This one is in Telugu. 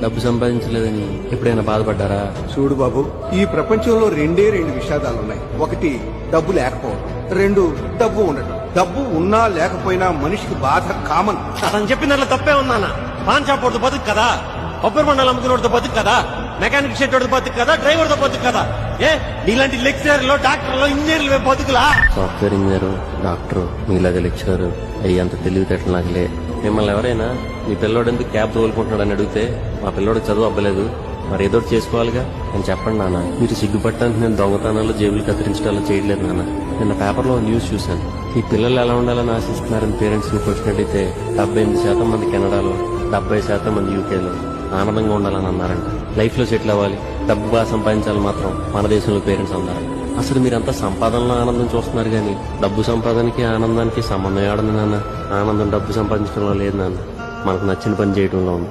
డబ్బు సంపాదించలేదని ఎప్పుడైనా బాధపడ్డారా? చూడు బాబు, ఈ ప్రపంచంలో రెండు విషాదాలున్నాయి. ఒకటి డబ్బు లేకపోవడం, రెండు డబ్బు ఉండటం. డబ్బు ఉన్నా లేకపోయినా మనిషికి బాధ కామన్. అతను చెప్పిన దాంట్లో తప్పే ఉందానా? పాన్ షాప్ వాడితో బతుకు కదా, కొబ్బరి మండలం అమ్ముకున్నోడితో బతుకు కదా, మెకానిక్ షెడ్ వాడితో బతుకు కదా, డ్రైవర్తో బతుకు కదా. ఏ నీలాంటి లెక్చరర్లు, డాక్టర్లు, ఇంజనీర్లు బతుకులా? సాఫ్ట్వేర్ ఇంజనీర్, డాక్టర్, మీలాగా లెక్చరర్ అయ్యి అంత తెలివితేటలు నాకులే. మిమ్మల్ని ఎవరైనా మీ పిల్లోడు ఎందుకు క్యాబ్ తోలుకుంటున్నాడని అడిగితే మా పిల్లోడు చదువు అవ్వలేదు, మరి ఏదో చేసుకోవాలిగా అని చెప్పండి నాన్న. మీరు సిగ్గుపట్టడానికి నేను దొంగతనాలు, జేబులు కత్తిరించడాలు చేయట్లేదు నాన్న. నిన్న పేపర్లో న్యూస్ చూశాను. ఈ పిల్లలు ఎలా ఉండాలని ఆశిస్తున్నారని పేరెంట్స్ ని వచ్చినట్టయితే 78% మంది కెనడాలో, 70% మంది యూకేలో ఆనందంగా ఉండాలని అన్నారంట. లైఫ్ లో సెటిల్ అవ్వాలి, డబ్బు బాగా సంపాదించాలి మాత్రం మన దేశంలో పేరెంట్స్ అన్నారు. అసలు మీరంతా సంపాదనలో ఆనందం చూస్తున్నారు కానీ డబ్బు సంపాదనకి ఆనందానికి సంబంధం ఏడుంది నాన్న? ఆనందం డబ్బు సంపాదించడంలో లేదు నాన్న, మనకు నచ్చిన పని చేయడంలో ఉంది.